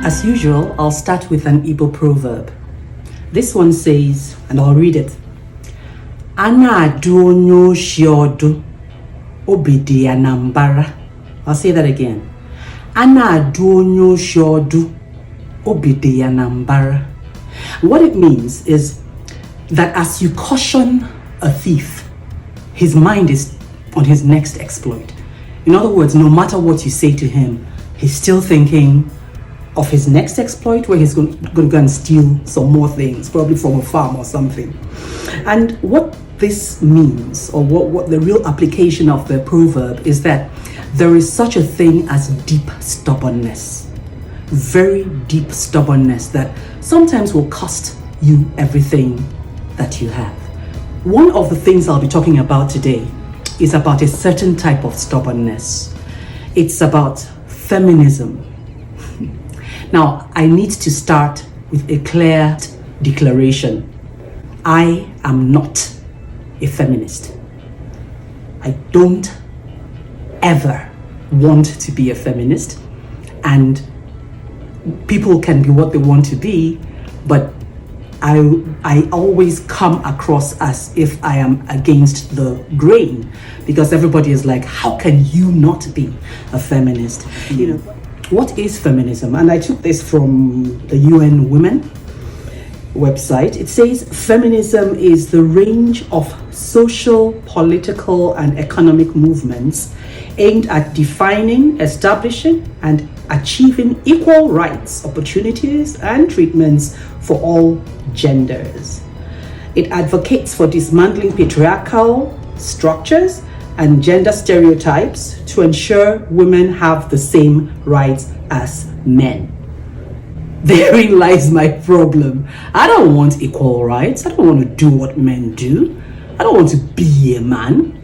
As usual, I'll start with an Igbo proverb. This one says, and I'll read it. Ana duonyo shiodu obidi anambara. I'll say that again. Ana duonyo shiodu obidi anambara. What it means is that as you caution a thief, his mind is on his next exploit. In other words, no matter what you say to him, he's still thinking of his next exploit, where he's going to go and steal some more things, probably from a farm or something. And what this means, or what the real application of the proverb is, that there is such a thing as deep stubbornness, very deep stubbornness that sometimes will cost you everything that you have. One of the things I'll be talking about today is about a certain type of stubbornness. It's about feminism. Now, I need to start with a clear declaration. I am not a feminist. I don't ever want to be a feminist, and people can be what they want to be, but I always come across as if I am against the grain, because everybody is like, how can you not be a feminist? You know, what is feminism? And I took this from the UN Women website. It says feminism is the range of social, political, and economic movements aimed at defining, establishing, and achieving equal rights, opportunities, and treatments for all genders. It advocates for dismantling patriarchal structures and gender stereotypes to ensure women have the same rights as men. Therein lies my problem. I don't want equal rights. I don't want to do what men do. I don't want to be a man.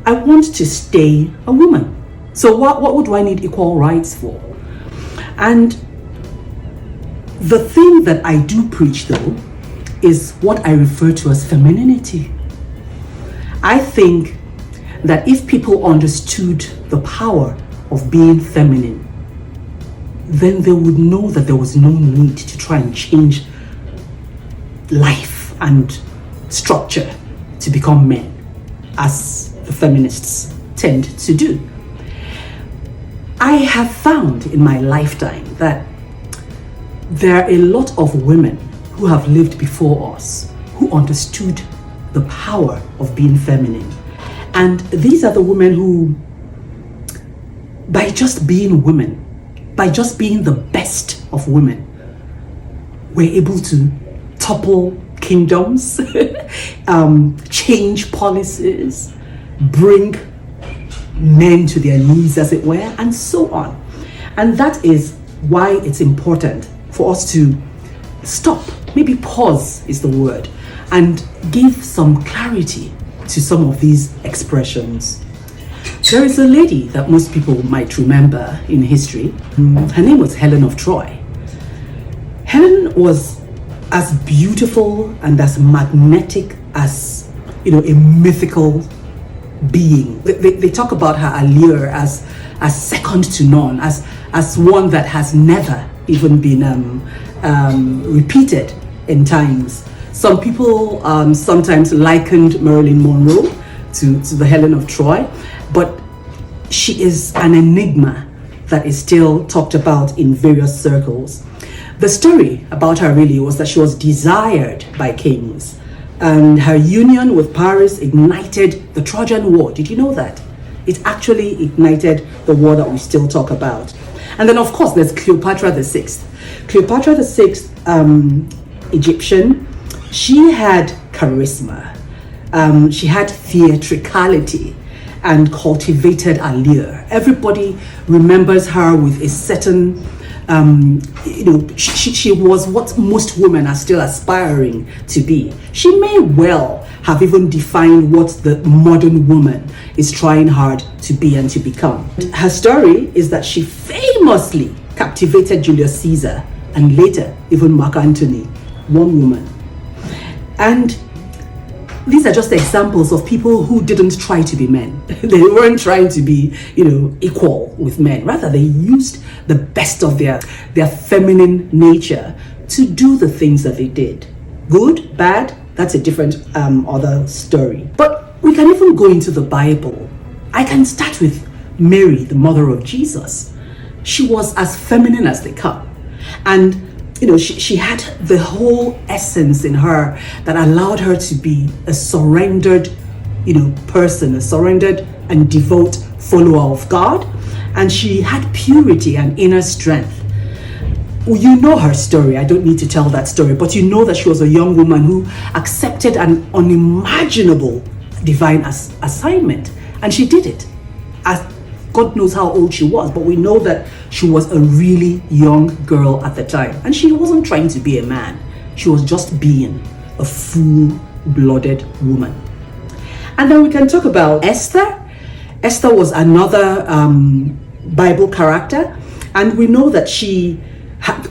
I want to stay a woman. So what would I need equal rights for? And the thing that I do preach, though, is what I refer to as femininity. I think that if people understood the power of being feminine, then they would know that there was no need to try and change life and structure to become men, as the feminists tend to do. I have found in my lifetime that there are a lot of women who have lived before us who understood the power of being feminine. And these are the women who, by just being women, by just being the best of women, were able to topple kingdoms, change policies, bring men to their knees, as it were, and so on. And that is why it's important for us to stop, maybe pause is the word, and give some clarity to some of these expressions. There is a lady that most people might remember in history. Her name was Helen of Troy. Helen was as beautiful and as magnetic as, a mythical being. They talk about her allure as second to none, as one that has never even been repeated in times. Some people sometimes likened Marilyn Monroe to the Helen of Troy, but she is an enigma that is still talked about in various circles. The story about her really was that she was desired by kings, and her union with Paris ignited the Trojan War. Did you know that? It actually ignited the war that we still talk about. And then, of course, there's Cleopatra the Sixth. Cleopatra the Sixth, Egyptian, she had charisma, she had theatricality and cultivated allure. Everybody remembers her with a certain, she was what most women are still aspiring to be. She may well have even defined what the modern woman is trying hard to be and to become. Her story is that she famously captivated Julius Caesar and later even Mark Antony, one woman. And these are just examples of people who didn't try to be men. They weren't trying to be, equal with men. Rather, they used the best of their feminine nature to do the things that they did. Good, bad, that's a different other story. But we can even go into the Bible. I can start with Mary, the mother of Jesus. She was as feminine as they come. And she had the whole essence in her that allowed her to be a surrendered, person, a surrendered and devout follower of God. And she had purity and inner strength. You know her story. I don't need to tell that story, but you know that she was a young woman who accepted an unimaginable divine assignment. And she did it. As God knows how old she was, but we know that she was a really young girl at the time. And she wasn't trying to be a man. She was just being a full-blooded woman. And then we can talk about Esther. Esther was another Bible character. And we know that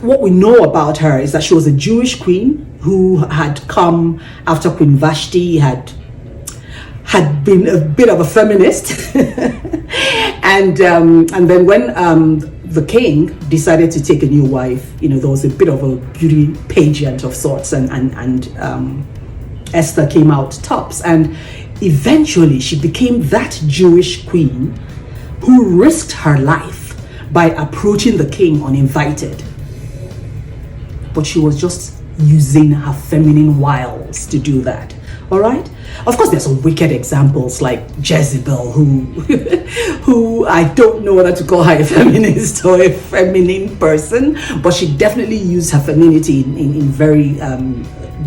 what we know about her is that she was a Jewish queen who had come after Queen Vashti had been a bit of a feminist. And then when the king decided to take a new wife, there was a bit of a beauty pageant of sorts, and Esther came out tops. And eventually she became that Jewish queen who risked her life by approaching the king uninvited. But she was just using her feminine wiles to do that. All right? Of course, there's some wicked examples like Jezebel, who I don't know whether to call her a feminist or a feminine person, but she definitely used her femininity in very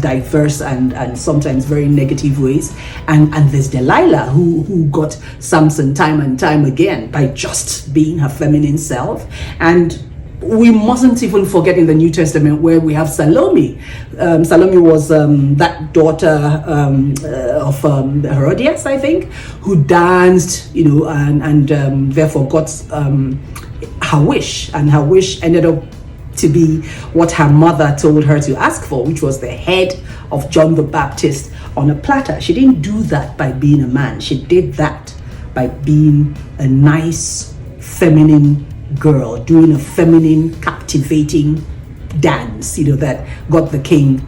diverse and sometimes very negative ways. And there's Delilah, who got Samson time and time again by just being her feminine self. And we mustn't even forget in the New Testament where we have Salome. Salome was that daughter of Herodias, I think, who danced, and therefore got her wish. And her wish ended up to be what her mother told her to ask for, which was the head of John the Baptist on a platter. She didn't do that by being a man. She did that by being a nice, feminine girl, doing a feminine, captivating dance, that got the king,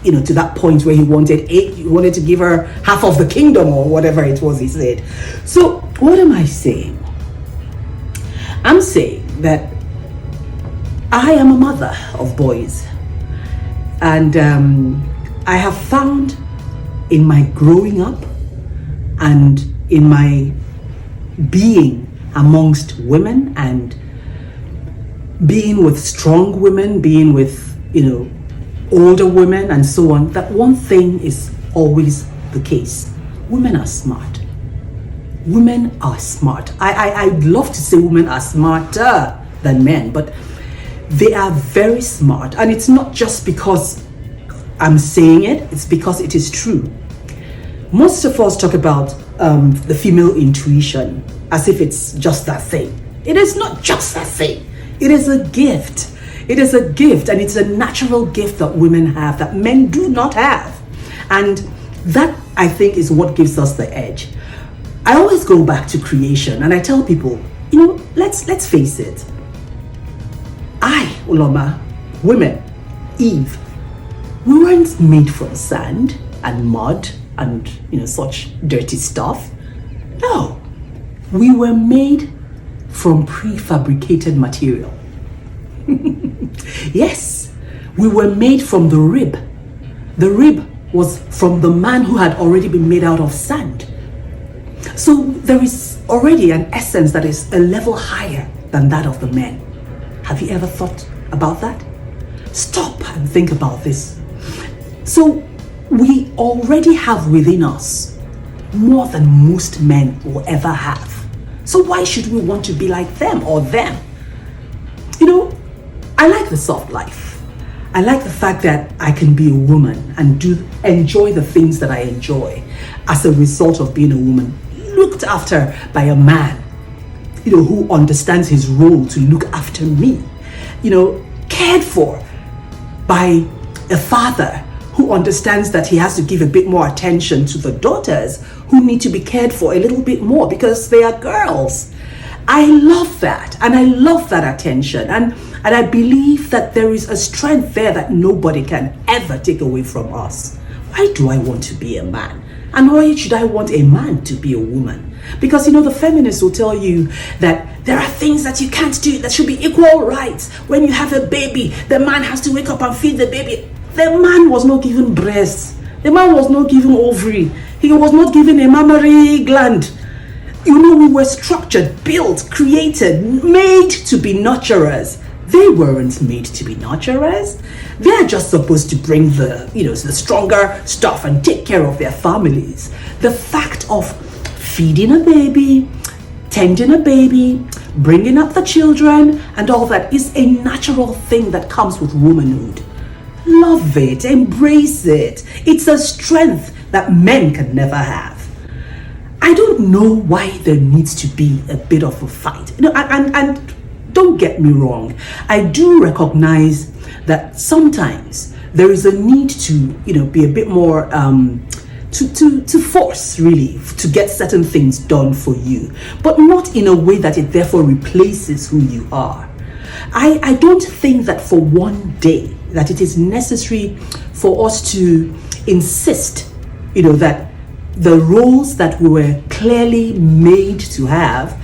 to that point where he wanted to give her half of the kingdom or whatever it was he said. So what am I saying? I'm saying that I am a mother of boys, and I have found in my growing up and in my being amongst women and being with strong women, being with, older women and so on, that one thing is always the case. Women are smart. Women are smart. I'd love to say women are smarter than men, but they are very smart. And it's not just because I'm saying it, it's because it is true. Most of us talk about the female intuition as if it's just that thing. It is not just that thing. It is a gift. It is a gift, and it's a natural gift that women have that men do not have. And that, I think, is what gives us the edge. I always go back to creation, and I tell people, let's face it. Uloma, women, Eve, we weren't made from sand and mud and such dirty stuff. No, we were made from prefabricated material. Yes, we were made from the rib. The rib was from the man who had already been made out of sand. So there is already an essence that is a level higher than that of the men. Have you ever thought about that? Stop and think about this. So we already have within us more than most men will ever have. So why should we want to be like them or them? I like the soft life. I like the fact that I can be a woman and enjoy the things that I enjoy as a result of being a woman, looked after by a man, who understands his role to look after me, cared for by a father who understands that he has to give a bit more attention to the daughters who need to be cared for a little bit more because they are girls. I love that, and I love that attention, and I believe that there is a strength there that nobody can ever take away from us. Why do I want to be a man? And why should I want a man to be a woman? Because, the feminists will tell you that there are things that you can't do, that should be equal rights. When you have a baby, the man has to wake up and feed the baby. The man was not given breast. The man was not given ovary. He was not given a mammary gland. We were structured, built, created, made to be nurturers. They weren't made to be nurturers. They're just supposed to bring the stronger stuff and take care of their families. The fact of feeding a baby, tending a baby, bringing up the children, and all that is a natural thing that comes with womanhood. Love it, embrace it. It's a strength that men can never have. I don't know why there needs to be a bit of a fight. And don't get me wrong, I do recognize that sometimes there is a need to, be a bit more, to force, really, to get certain things done for you, but not in a way that it therefore replaces who you are. I don't think that for one day that it is necessary for us to insist, that the roles that we were clearly made to have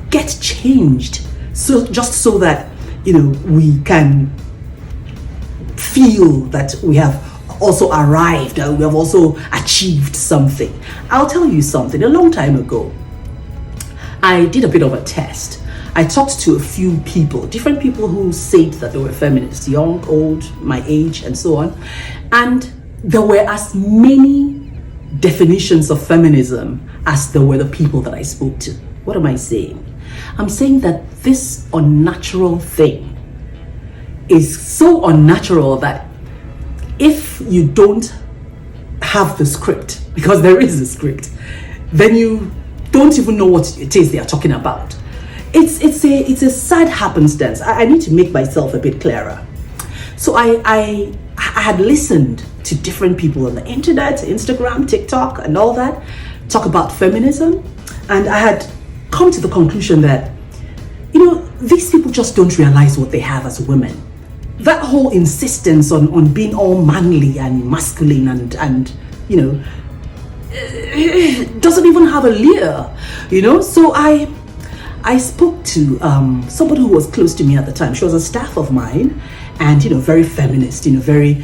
get changed. So just so that, we can feel that we have also arrived, we have also achieved something. I'll tell you something. A long time ago, I did a bit of a test. I talked to a few people, different people who said that they were feminists, young, old, my age, and so on. And there were as many definitions of feminism as there were the people that I spoke to. What am I saying? I'm saying that this unnatural thing is so unnatural that if you don't have the script, because there is a script, then you don't even know what it is they are talking about. It's a sad happenstance. I need to make myself a bit clearer. So I had listened to different people on the internet, Instagram, TikTok, and all that, talk about feminism, and I had come to the conclusion that, these people just don't realize what they have as women. That whole insistence on being all manly and masculine and doesn't even have a leer, So I spoke to somebody who was close to me at the time. She was a staff of mine, and very feminist, very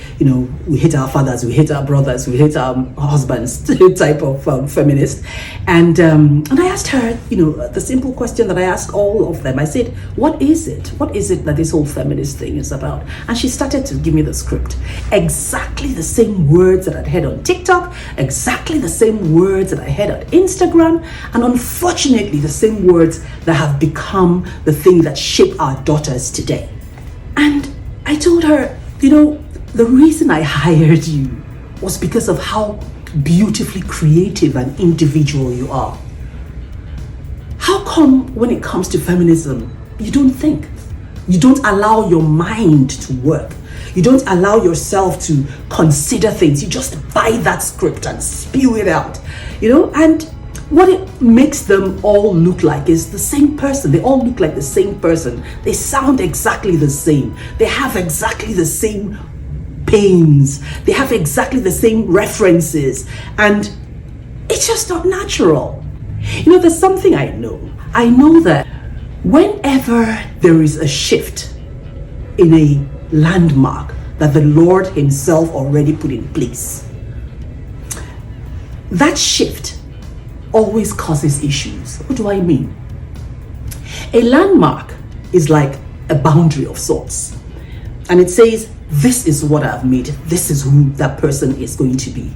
we hate our fathers, we hate our brothers, we hate our husbands type of feminist. And I asked her the simple question that I asked all of them. I said, what is it that this whole feminist thing is about? And she started to give me the script, exactly the same words that I'd heard on TikTok, exactly the same words that I heard on Instagram, and unfortunately the same words that have become the thing that shape our daughters today. And I told her, the reason I hired you was because of how beautifully creative and individual you are. How come when it comes to feminism, you don't think? You don't allow your mind to work. You don't allow yourself to consider things. You just buy that script and spew it out, and what it makes them all look like is the same person. They all look like the same person. They sound exactly the same. They have exactly the same pains. They have exactly the same references. And it's just not natural. There's something I know. I know that whenever there is a shift in a landmark that the Lord himself already put in place, that shift always causes issues. What do I mean? A landmark is like a boundary of sorts, and it says, this is what I've made, this is who that person is going to be.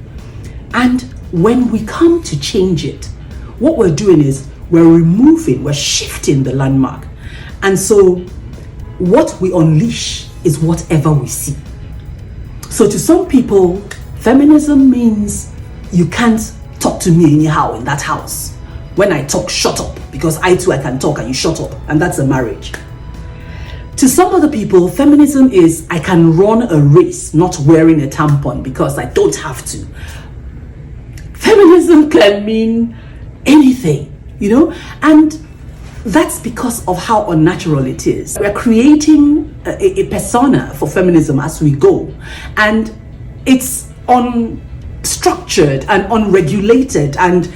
And when we come to change it, what we're doing is we're shifting the landmark. And so what we unleash is whatever we see. So to some people, feminism means you can't talk to me anyhow in that house. When I talk, shut up, because I too, I can talk and you shut up, and that's a marriage. To some other people, feminism is I can run a race not wearing a tampon because I don't have to. Feminism can mean anything, and that's because of how unnatural it is. We're creating a persona for feminism as we go, and it's unstructured and unregulated, and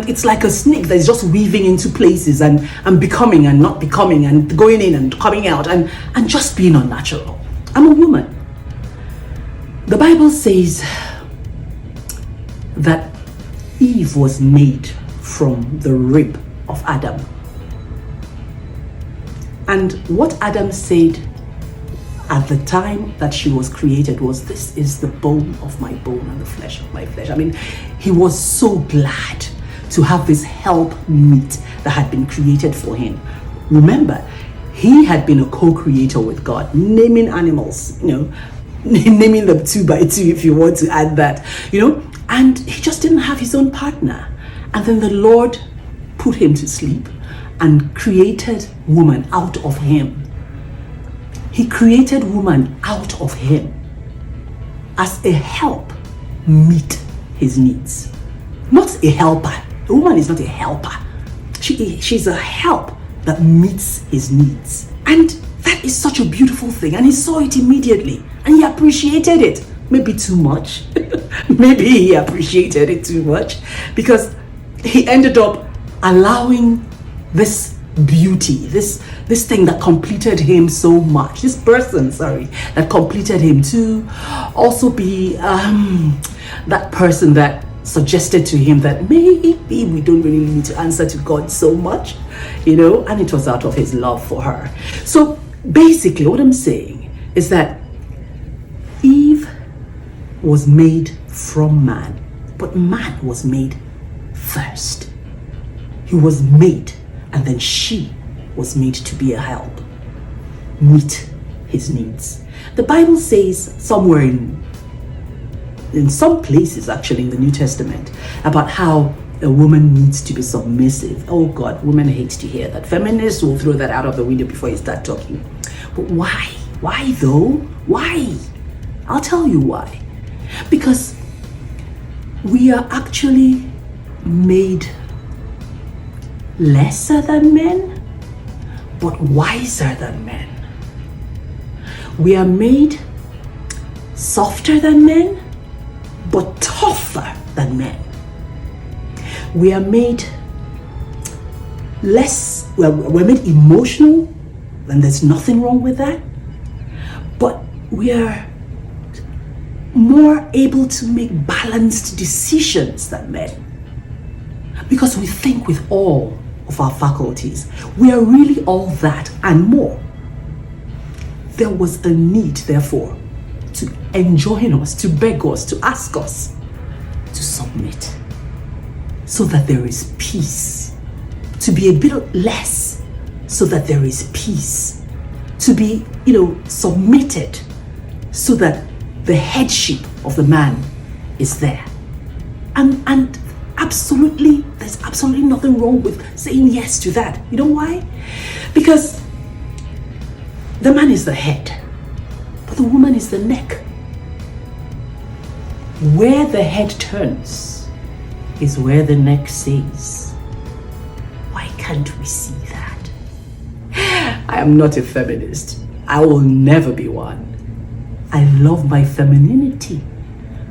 it's like a snake that's just weaving into places and becoming and not becoming and going in and coming out and just being unnatural. I'm a woman. The Bible says that Eve was made from the rib of Adam. And what Adam said at the time that she was created was, "This is the bone of my bone and the flesh of my flesh." I mean, he was so glad to have this help meet that had been created for him. Remember, he had been a co-creator with God, naming animals, naming them 2 by 2 if you want to add that, and he just didn't have his own partner. And then the Lord put him to sleep and created woman out of him. He created woman out of him as a help meet his needs. Not a helper. The woman is not a helper. She's a help that meets his needs. And that is such a beautiful thing. And he saw it immediately and he appreciated it. Maybe too much. Maybe he appreciated it too much, because he ended up allowing this beauty, this thing that completed him so much, this person, that completed him, to also be that person that suggested to him that maybe we don't really need to answer to God so much, and it was out of his love for her. So basically what I'm saying is that Eve was made from man, but man was made first. He was made, and then she was made to be a help, meet his needs. The Bible says somewhere in some places, actually in the New Testament, about how a woman needs to be submissive. Oh God, women hate to hear that. Feminists will throw that out of the window before you start talking. But why? Why though? Why? I'll tell you why. Because we are actually made lesser than men, but wiser than men. We are made softer than men, but tougher than men. We are made we're made emotional, and there's nothing wrong with that, but we are more able to make balanced decisions than men, because we think with all of our faculties. We are really all that and more. There was a need, therefore, to enjoin us, to beg us, to ask us to submit, so that there is peace, to be a bit less so that there is peace, to be, submitted so that the headship of the man is there. And absolutely, there's absolutely nothing wrong with saying yes to that. You know why? Because the man is the head, but the woman is the neck. Where the head turns is where the neck stays. Why can't we see that? I am not a feminist. I will never be one. I love my femininity,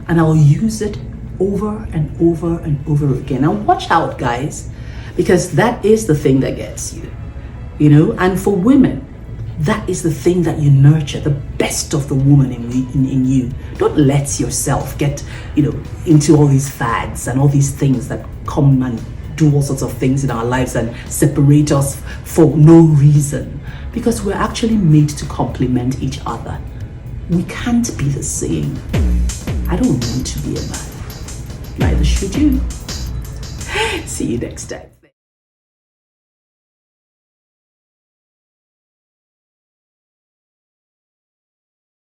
and I'll use it over and over and over again. And watch out, guys, because that is the thing that gets you, and for women, that is the thing that you nurture, the best of the woman in you. Don't let yourself get, into all these fads and all these things that come and do all sorts of things in our lives and separate us for no reason, because we're actually made to complement each other. We can't be the same. I don't want to be a man. Neither should you. See you next time.